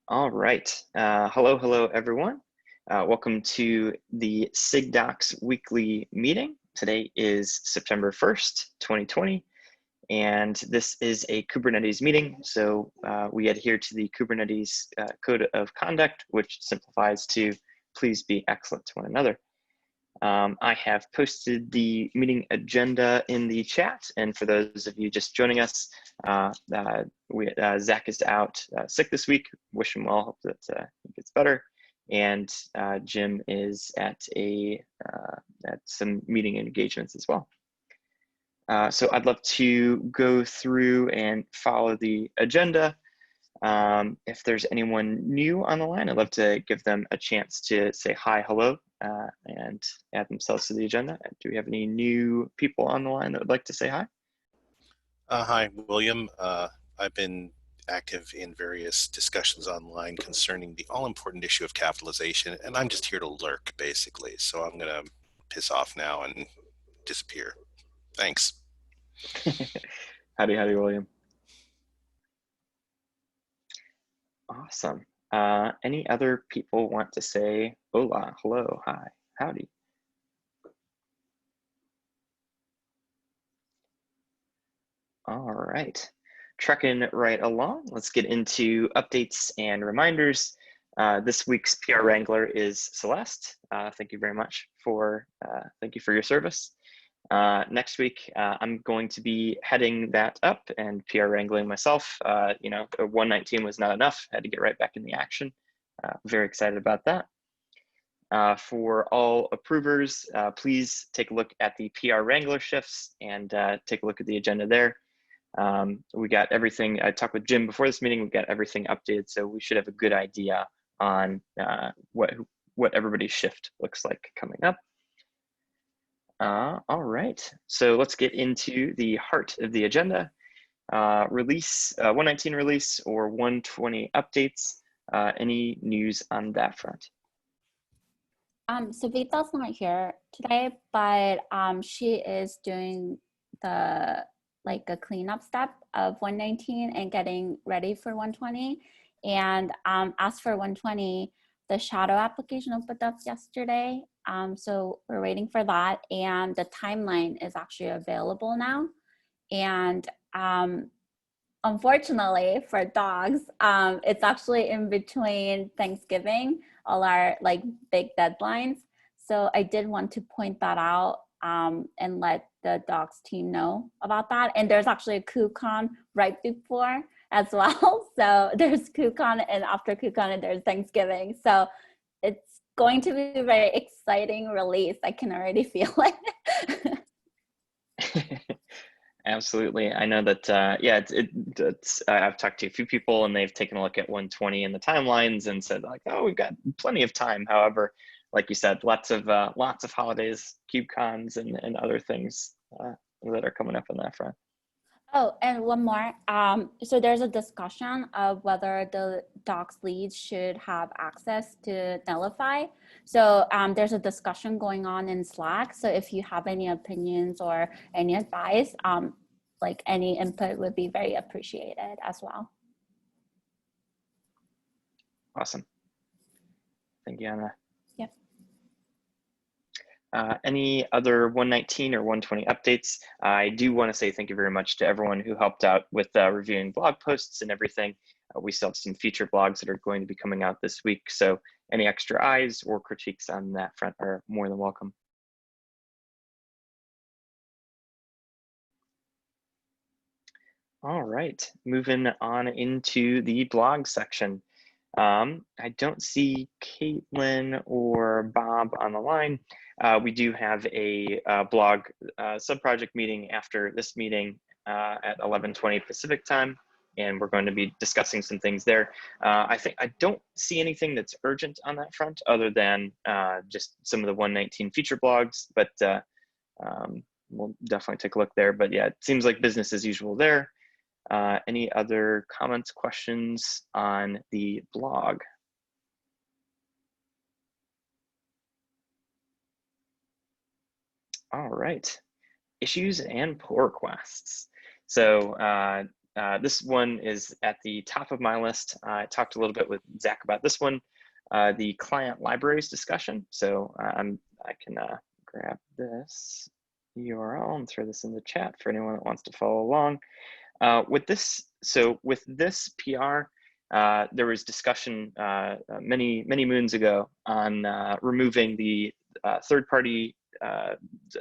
All right. Hello, everyone. Welcome to the SIG Docs weekly meeting. Today is September 1st, 2020, and this is a Kubernetes meeting. So we adhere to the Kubernetes Code of Conduct, which simplifies to please be excellent to one another. I have posted the meeting agenda in the chat, and for those of you just joining us, Zach is out sick this week. Wish him well. Hope that he gets better. And Jim is at some meeting engagements as well. So I'd love to go through and follow the agenda. If there's anyone new on the line, I'd love to give them a chance to say hi, hello, and add themselves to the agenda. Do we have any new people on the line that would like to say hi? Hi, William. I've been active in various discussions online concerning the all-important issue of capitalization, and I'm just here to lurk, basically. So I'm going to piss off now and disappear. Thanks. Howdy, William. Awesome. Any other people want to say hola, hello, hi, howdy? All right, trucking right along. Let's get into updates and reminders. This week's PR Wrangler is Celeste. Thank you very much thank you for your service. Next week, I'm going to be heading that up and PR wrangling myself. 119 was not enough. Had to get right back in the action. Very excited about that. For all approvers, please take a look at the PR Wrangler shifts and take a look at the agenda there. We got everything. I talked with Jim before this meeting. We got everything updated, so we should have a good idea on what everybody's shift looks like coming up. All right, so let's get into the heart of the agenda. 119 release or 120 updates. Any news on that front? So Vita's not here today, but she is doing a cleanup step of 119 and getting ready for 120. And as for 120, the shadow application opened up yesterday. So we're waiting for that, and the timeline is actually available now. And unfortunately for dogs, it's actually in between Thanksgiving, all our big deadlines. So I did want to point that out and let the dogs team know about that. And there's actually a KubeCon right before as well. So there's KubeCon, and after KubeCon there's Thanksgiving. So it's going to be a very exciting release. I can already feel it. Absolutely. I know that, I've talked to a few people and they've taken a look at 120 and the timelines and said oh, we've got plenty of time. However, like you said, lots of holidays, KubeCons and other things that are coming up on that front. Oh, and one more. So there's a discussion of whether the docs leads should have access to Nullify. So there's a discussion going on in Slack. So if you have any opinions or any advice, any input would be very appreciated as well. Awesome. Thank you, Anna. Yep. Any other 119 or 120 updates? I do want to say thank you very much to everyone who helped out with reviewing blog posts and everything. We still have some feature blogs that are going to be coming out this week. So any extra eyes or critiques on that front are more than welcome. All right, moving on into the blog section. I don't see Caitlin or Bob on the line. We do have a blog sub-project meeting after this meeting at 11:20 Pacific time, and we're going to be discussing some things there. I don't see anything that's urgent on that front other than just some of the 119 feature blogs, but we'll definitely take a look there. But yeah, it seems like business as usual there. Any other comments, questions on the blog? All right, issues and pull requests. So this one is at the top of my list. I talked a little bit with Zach about this one, the client libraries discussion. So I can grab this URL and throw this in the chat for anyone that wants to follow along. With this PR, there was discussion many moons ago on removing the third-party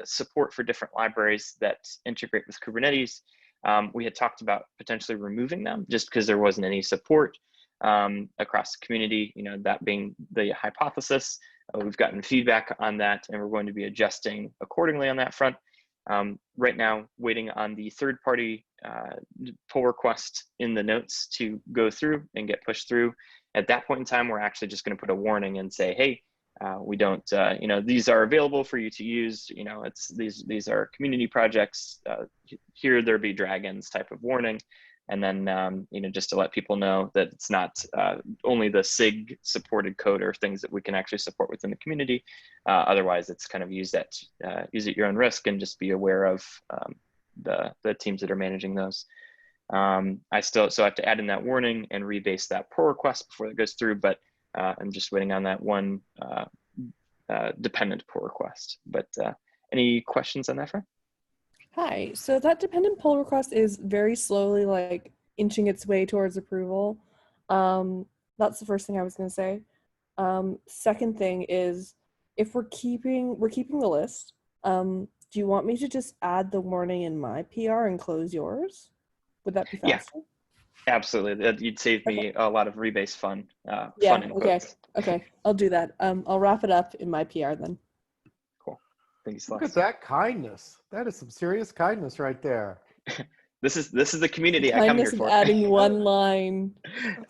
support for different libraries that integrate with Kubernetes. We had talked about potentially removing them just because there wasn't any support across the community, that being the hypothesis. We've gotten feedback on that, and we're going to be adjusting accordingly on that front. Right now, waiting on the third-party pull request in the notes to go through and get pushed through. At that point in time, we're actually just going to put a warning and say, hey, we don't, these are available for you to use. These are community projects. Here there be dragons type of warning. And then, just to let people know that it's not only the SIG supported code or things that we can actually support within the community. Otherwise, it's kind of use at your own risk, and just be aware of the teams that are managing those. I still have to add in that warning and rebase that pull request before it goes through, but I'm just waiting on that one dependent pull request. But any questions on that front? Hi, so that dependent pull request is very slowly inching its way towards approval. That's the first thing I was going to say. Second thing is, if we're keeping the list, do you want me to just add the warning in my PR and close yours? Would that be faster? Yeah, absolutely. You'd save me a lot of rebase fun. Yeah, fun in okay. quotes. Okay, I'll do that. I'll wrap it up in my PR then. Cool. Thank you, Celeste. Look at that kindness. That is some serious kindness right there. This is the community I come here Kindness of for. adding one line.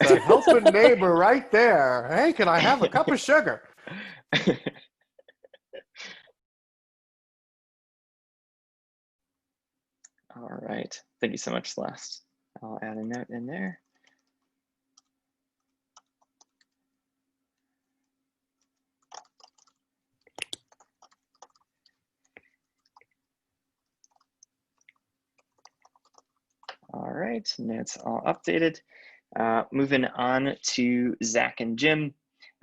It's a helping neighbor right there. Hey, can I have a cup of sugar? All right. Thank you so much, Celeste. I'll add a note in there. All right, notes all updated. Moving on to Zach and Jim.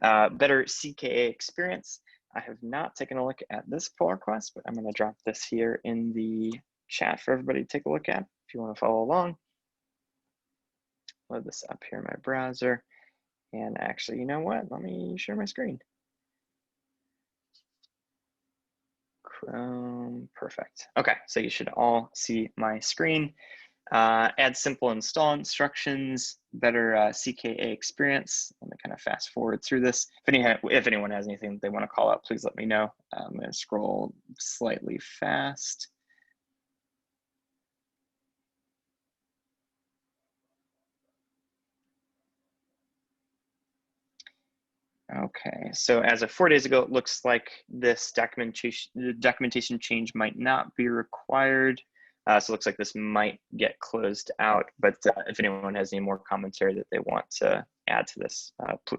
Better CKA experience. I have not taken a look at this pull request, but I'm going to drop this here in the chat for everybody to take a look at if you want to follow along. Load this up here in my browser. And actually, you know what? Let me share my screen. Chrome, perfect. Okay, so you should all see my screen. Add simple install instructions, better CKA experience. Let me kind of fast forward through this. If anyone has anything that they want to call out, please let me know. I'm going to scroll slightly fast. Okay, so as of 4 days ago, it looks like this documentation change might not be required. So it looks like this might get closed out, but if anyone has any more commentary that they want to add to this,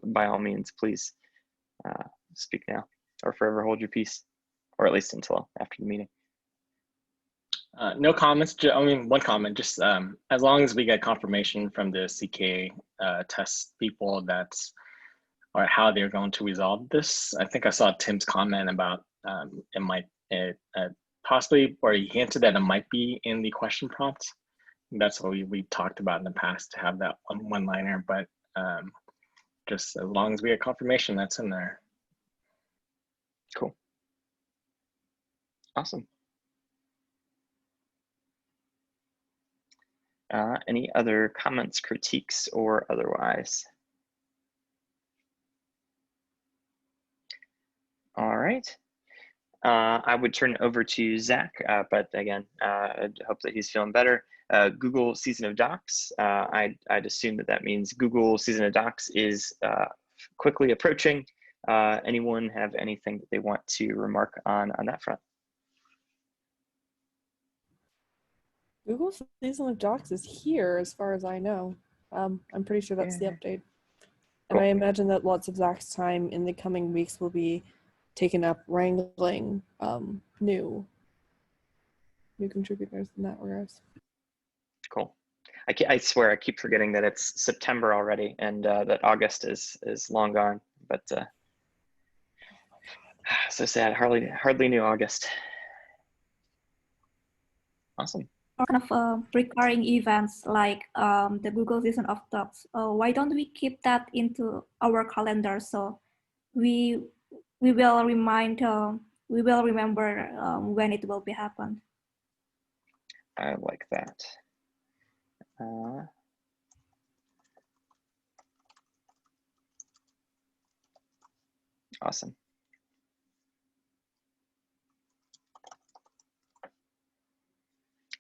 by all means, please speak now or forever hold your peace, or at least until after the meeting. No comments. One comment, just as long as we get confirmation from the CK test people or how they're going to resolve this. I think I saw Tim's comment about it possibly, or he hinted that it might be in the question prompts. That's what we talked about in the past, to have that one-liner, but just as long as we get confirmation, that's in there. Cool. Awesome. Any other comments, critiques, or otherwise? All right. I would turn it over to Zach, but again, I hope that he's feeling better. Google Season of Docs. I'd assume that means Google Season of Docs is quickly approaching. Anyone have anything that they want to remark on that front? Google Season of Docs is here, as far as I know. I'm pretty sure that's the update. And Cool. I imagine that lots of Zach's time in the coming weeks will be taken up wrangling new contributors in that regards. Cool. I swear I keep forgetting that it's September already, and that August is long gone. But so sad. Hardly knew August. Awesome. Kind of recurring events like the Google Season of Docs. Why don't we keep that into our calendar so we will we will remember when it will be happen. I like that. Awesome.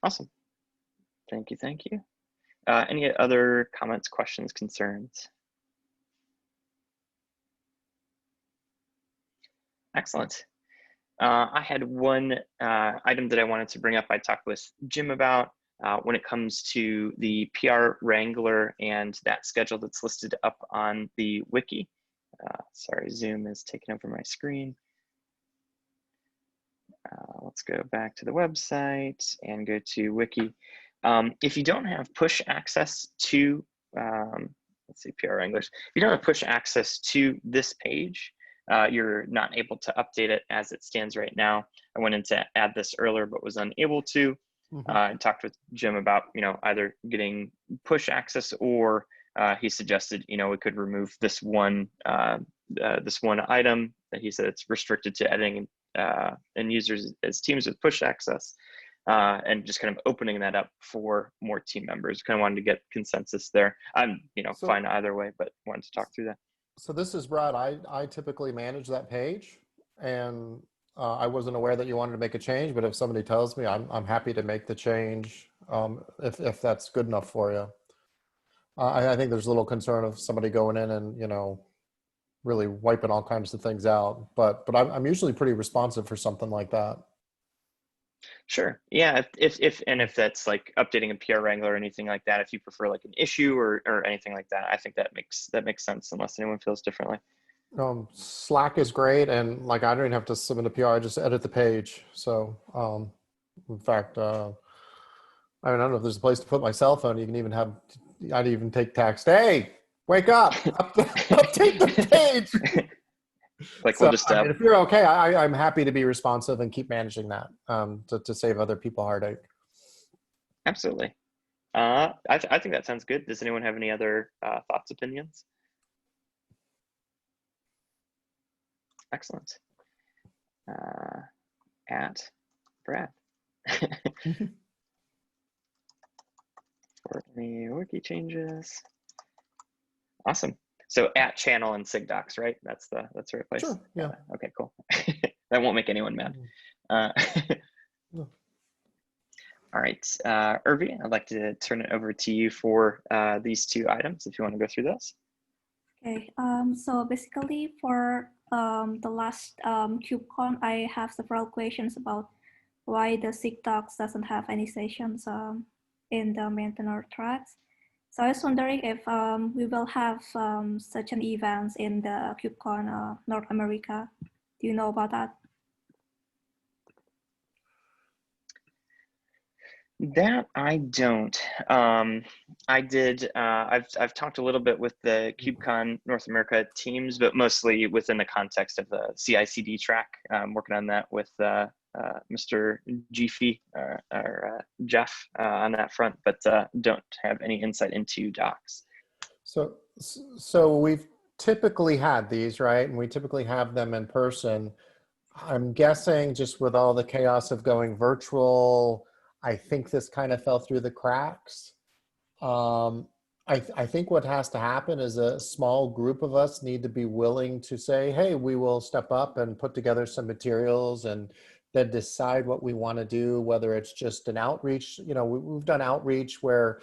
Awesome. Thank you. Thank you. Any other comments, questions, concerns? Excellent. I had one item that I wanted to bring up. I talked with Jim about when it comes to the PR Wrangler and that schedule that's listed up on the wiki. Sorry, Zoom is taking over my screen. Let's go back to the website and go to wiki. If you don't have push access to, let's see, PR Wranglers, if you don't have push access to this page, you're not able to update it as it stands right now. I went in to add this earlier, but was unable to. I talked with Jim about, either getting push access, or he suggested, we could remove this one item that he said it's restricted to editing and users as teams with push access, and just kind of opening that up for more team members. Kind of wanted to get consensus there. I'm, So, fine either way, but wanted to talk through that. So this is Brad. I typically manage that page, and I wasn't aware that you wanted to make a change, but if somebody tells me, I'm happy to make the change if that's good enough for you. I think there's a little concern of somebody going in and, really wiping all kinds of things out, but I'm usually pretty responsive for something like that. Sure. Yeah. If that's like updating a PR Wrangler or anything like that, if you prefer like an issue or anything like that, I think that makes sense, unless anyone feels differently. Slack is great, and like I don't even have to submit a PR. I just edit the page. So in fact, I don't know if there's a place to put my cell phone. You can even have, I'd even take text. Hey, wake up! Update the page. Like, So, we'll just if you're okay, I'm happy to be responsive and keep managing that to save other people heartache. Absolutely. I think that sounds good. Does anyone have any other thoughts, opinions? Excellent. At Brad. For any wiki changes. Awesome. So at channel and SIG Docs, right? That's the right place. Sure. Yeah. Okay. Cool. That won't make anyone mad. No. All right, Irvi, I'd like to turn it over to you for these two items, if you want to go through those. Okay. So basically, for the last KubeCon, I have several questions about why the SIG Docs doesn't have any sessions in the maintainer tracks. So I was wondering if we will have such an event in the KubeCon North America. Do you know about that? That I don't. I did. I've talked a little bit with the KubeCon North America teams, but mostly within the context of the CI/CD track. I'm working on that with Mr. Jiffy or Jeff on that front, but don't have any insight into docs. So we've typically had these, right? And we typically have them in person. I'm guessing just with all the chaos of going virtual, I think this kind of fell through the cracks. I think what has to happen is a small group of us need to be willing to say, hey, we will step up and put together some materials and then decide what we want to do, whether it's just an outreach. We've done outreach where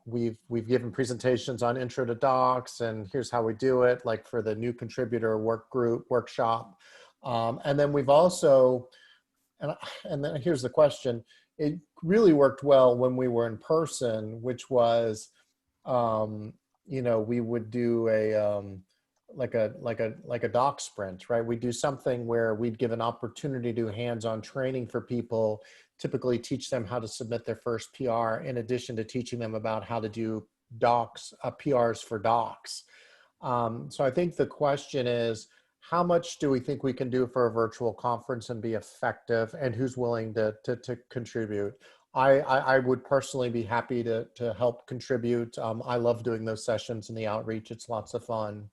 we've given presentations on intro to docs and here's how we do it, like for the new contributor workshop. And then we've also, and then here's the question, it really worked well when we were in person, which was, we would do like a doc sprint, right? We do something where we'd give an opportunity to do hands-on training for people, typically teach them how to submit their first PR, in addition to teaching them about how to do docs, PRs for docs. So I think the question is, how much do we think we can do for a virtual conference and be effective, and who's willing to contribute? I would personally be happy to help contribute. I love doing those sessions and the outreach. It's lots of fun.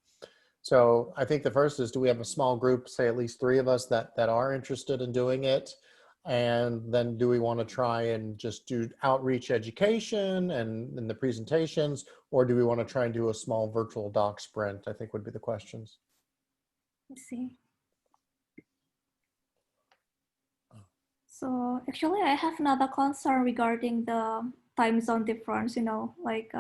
So I think the first is, do we have a small group, say at least 3 of us that are interested in doing it? And then do we want to try and just do outreach education and the presentations, or do we want to try and do a small virtual doc sprint, I think would be the questions. I see. So actually, I have another concern regarding the time zone difference. Like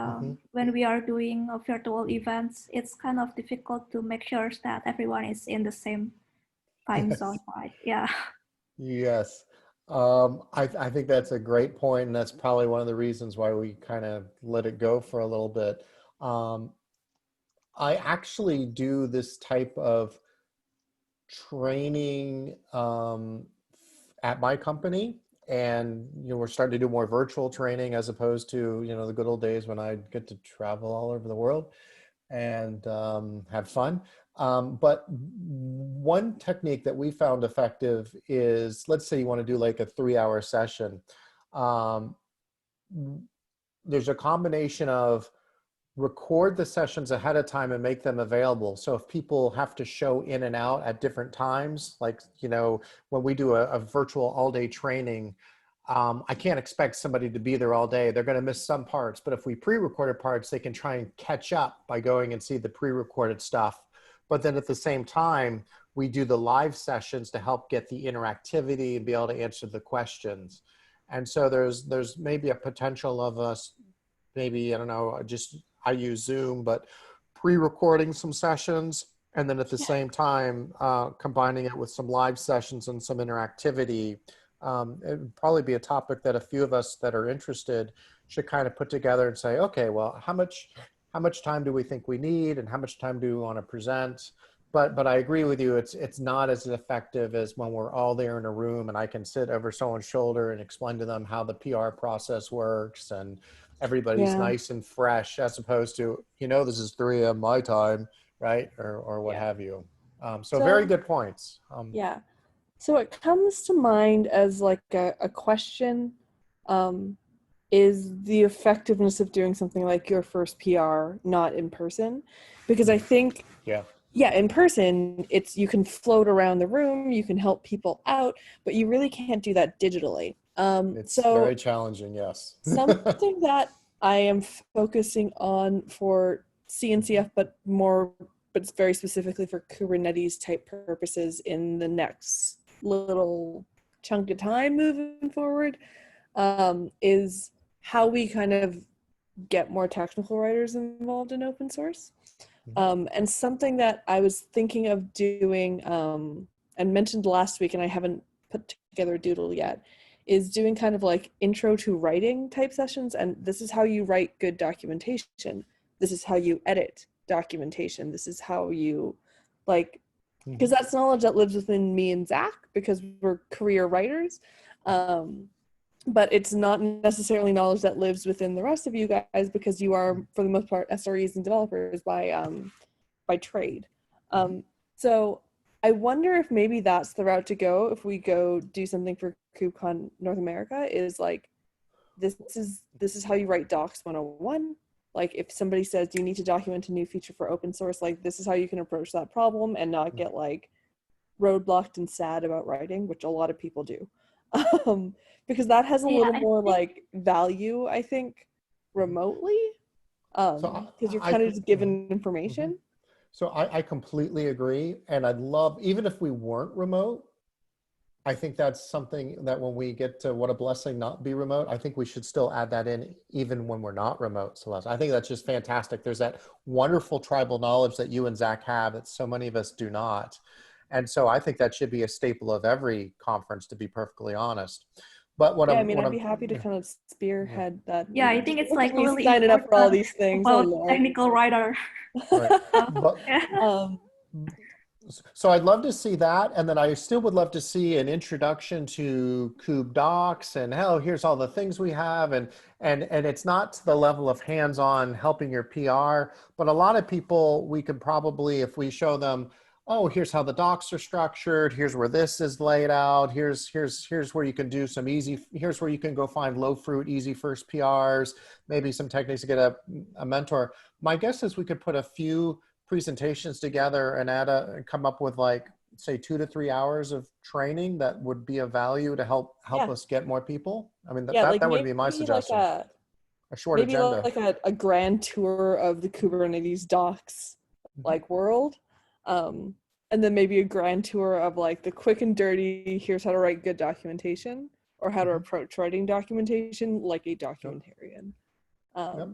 when we are doing virtual events, it's kind of difficult to make sure that everyone is in the same time zone, right? Yeah. Yes. I think that's a great point, and that's probably one of the reasons why we kind of let it go for a little bit. I actually do this type of training at my company, and we're starting to do more virtual training as opposed to the good old days when I'd get to travel all over the world and have fun. But one technique that we found effective is, let's say you want to do like a 3-hour session. There's a combination of record the sessions ahead of time and make them available. So if people have to show in and out at different times, like, when we do a virtual all-day training, I can't expect somebody to be there all day. They're going to miss some parts, but if we pre-recorded parts, they can try and catch up by going and see the pre-recorded stuff. But then at the same time, we do the live sessions to help get the interactivity and be able to answer the questions. And so there's maybe a potential of us, maybe, I don't know, I use Zoom, but pre-recording some sessions, and then at the same time, combining it with some live sessions and some interactivity. It would probably be a topic that a few of us that are interested should kind of put together and say, okay, well, how much time do we think we need, and how much time do we want to present? But I agree with you. It's not as effective as when we're all there in a room and I can sit over someone's shoulder and explain to them how the PR process works, and everybody's nice and fresh, as opposed to, this is 3 a.m. my time, right? Or what have you. So very good points. Yeah. So it comes to mind as like a question, is the effectiveness of doing something like your first PR not in person? Because I think, in person, you can float around the room, you can help people out, but you really can't do that digitally. It's very challenging, yes. Something that I am focusing on for CNCF, but it's very specifically for Kubernetes type purposes in the next little chunk of time moving forward, is how we kind of get more technical writers involved in open source. And something that I was thinking of doing, and mentioned last week, and I haven't put together a doodle yet, is doing kind of like intro to writing type sessions. And this is how you write good documentation. This is how you edit documentation. This is how you because that's knowledge that lives within me and Zach, because we're career writers. But it's not necessarily knowledge that lives within the rest of you guys, because you are, for the most part, SREs and developers by trade. So I wonder if maybe that's the route to go if we go do something for KubeCon North America, is like, this is how you write docs 101. Like, if somebody says you need to document a new feature for open source, like, this is how you can approach that problem and not get like roadblocked and sad about writing, which a lot of people do. Because that has a little more like value, I think, remotely, because you're kind of just given information. So I completely agree. And I'd love, even if we weren't remote, I think that's something that when we get to what a blessing not be remote, I think we should still add that in even when we're not remote, Celeste. I think that's just fantastic. There's that wonderful tribal knowledge that you and Zach have that so many of us do not. And so I think that should be a staple of every conference, to be perfectly honest. But Yeah, I mean, I'd be happy to yeah, kind of spearhead that. Yeah, I think it's like Me really signing up for all important these things. Oh about Lord. technical writer. right. But Yeah. so I'd love to see that, and then I still would love to see an introduction to Kube Docs and hell, here's all the things we have, and it's not to the level of hands-on helping your PR, but a lot of people we could probably, if we show them, oh, here's how the docs are structured, here's where this is laid out, here's where you can do some easy, here's where you can go find low fruit, easy first PRs, maybe some techniques to get a mentor. My guess is we could put a few presentations together and come up with like say 2 to 3 hours of training that would be of value to help Yeah. us get more people. I mean, Yeah, like that would maybe be my suggestion. like a short maybe agenda. like a grand tour of the Kubernetes docs like world. And then maybe a grand tour of like the quick and dirty, here's how to write good documentation, or how to approach writing documentation like a documentarian. Yep.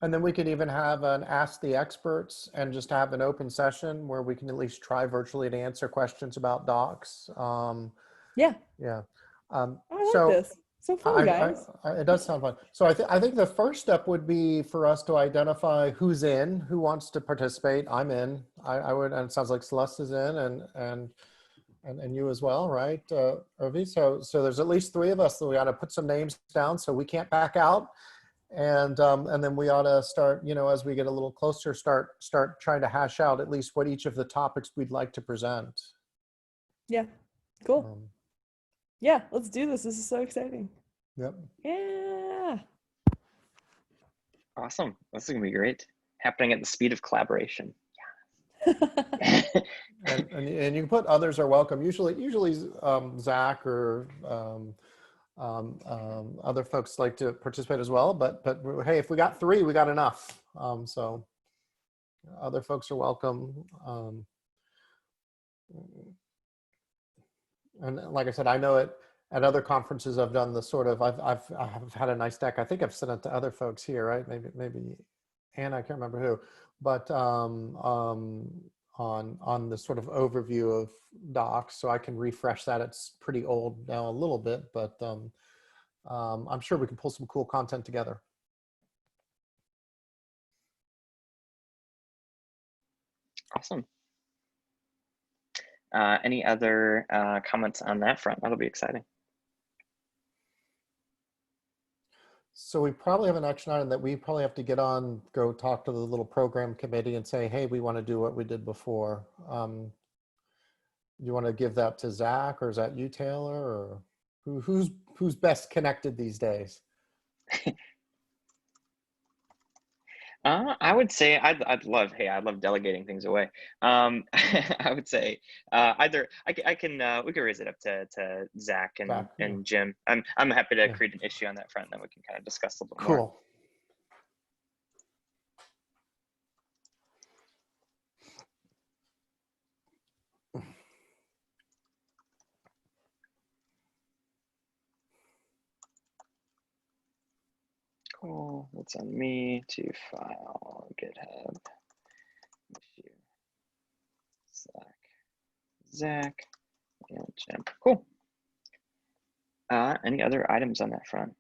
And then we could even have an Ask the Experts and just have an open session where we can at least try virtually to answer questions about docs. Yeah. Yeah. I like this. So fun, guys. It does sound fun. So I think the first step would be for us to identify who's in, who wants to participate. I'm in. I would, and it sounds like Celeste is in, and you as well, right, Irvi? So there's at least 3 of us that we got to put some names down, so we can't back out. And then we ought to start, you know, as we get a little closer, start trying to hash out at least what each of the topics we'd like to present. Yeah, cool. Yeah, let's do this. This is so exciting. Yep. Yeah. Awesome. This is gonna be great. Happening at the speed of collaboration. and you can put others are welcome. Usually Zach or other folks like to participate as well, but hey, if we got 3, we got enough. So other folks are welcome. And like I said, I know it at other conferences. I've done the sort of I've had a nice deck. I think I've sent it to other folks here, right? Maybe Anna, I can't remember who, but on the sort of overview of docs, so I can refresh that. It's pretty old now a little bit, but I'm sure we can pull some cool content together. Awesome. Any other comments on that front? That'll be exciting. So we probably have an action item that we probably have to go talk to the little program committee and say, hey, we want to do what we did before. You want to give that to Zach, or is that you, Taylor, or who's best connected these days? I would say I love delegating things away. I would say either I can we can raise it up to Zach and Jim. I'm happy to create an issue on that front, and then we can kind of discuss a little bit more. Cool. That's on me to file GitHub issue. Zach, and Jim. Cool. Any other items on that front?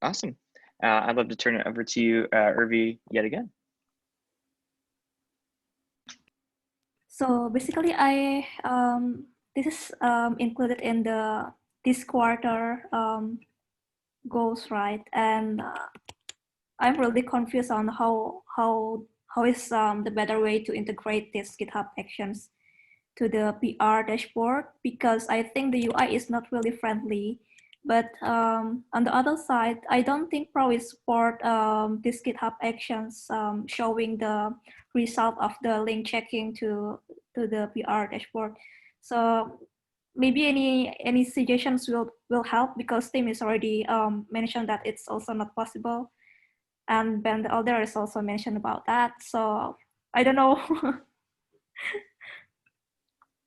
Awesome. I'd love to turn it over to you, Irvi, yet again. So basically, this is included in this quarter goals, right? And I'm really confused on how is the better way to integrate these GitHub actions to the PR dashboard, because I think the UI is not really friendly. But on the other side, I don't think Pro support these GitHub actions showing the result of the link checking to the PR dashboard. So maybe any suggestions will help, because Tim is already mentioned that it's also not possible, and Ben the Elder is also mentioned about that. So I don't know.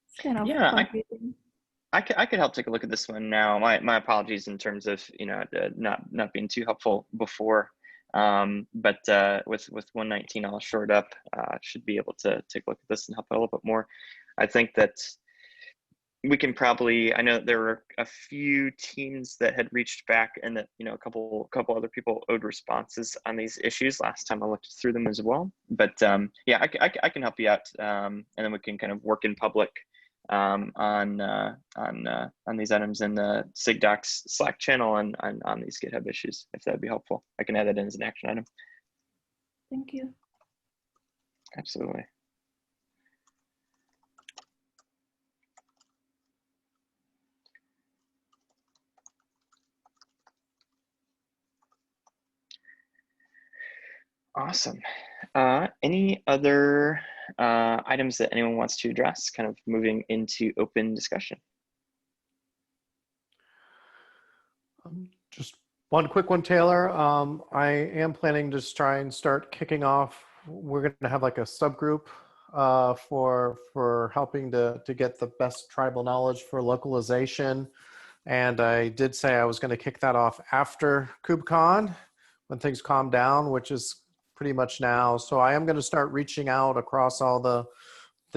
It's kind of confusing. I could help take a look at this one now. My apologies in terms of not being too helpful before. But with 119 all shored up, should be able to take a look at this and help out a little bit more. I think that we can probably, I know there were a few teams that had reached back, and that, you know, a couple other people owed responses on these issues last time I looked through them as well. But yeah, I can help you out, and then we can kind of work in public on these items in the SIG Docs Slack channel and on these GitHub issues, if that'd be helpful. I can add that in as an action item. Thank you. Absolutely. Awesome. Any other items that anyone wants to address, kind of moving into open discussion? Just one quick one, Taylor. I am planning to just try and start kicking off. We're going to have like a subgroup for helping to get the best tribal knowledge for localization. And I did say I was going to kick that off after KubeCon when things calm down, which is pretty much now. So I am going to start reaching out across all the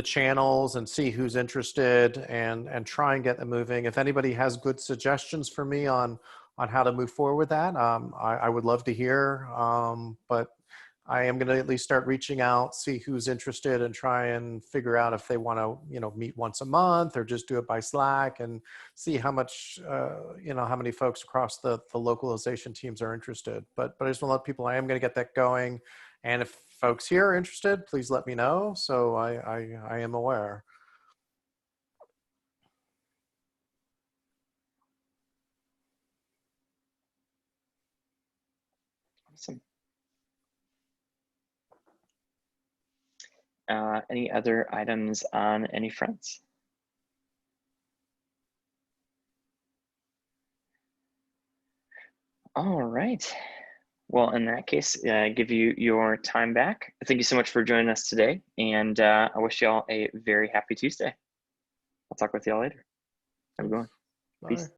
channels and see who's interested and try and get them moving. If anybody has good suggestions for me on how to move forward with that, I would love to hear. But I am going to at least start reaching out, see who's interested, and try and figure out if they want to, you know, meet once a month or just do it by Slack, and see how much, you know, how many folks across the localization teams are interested. But I just want to let people, I am going to get that going. And if folks here are interested, please let me know, so I am aware. Awesome. Any other items on any fronts? All right. Well, in that case, give you your time back. Thank you so much for joining us today, and I wish you all a very happy Tuesday. I'll talk with you all later. Have a good one. Peace. Bye.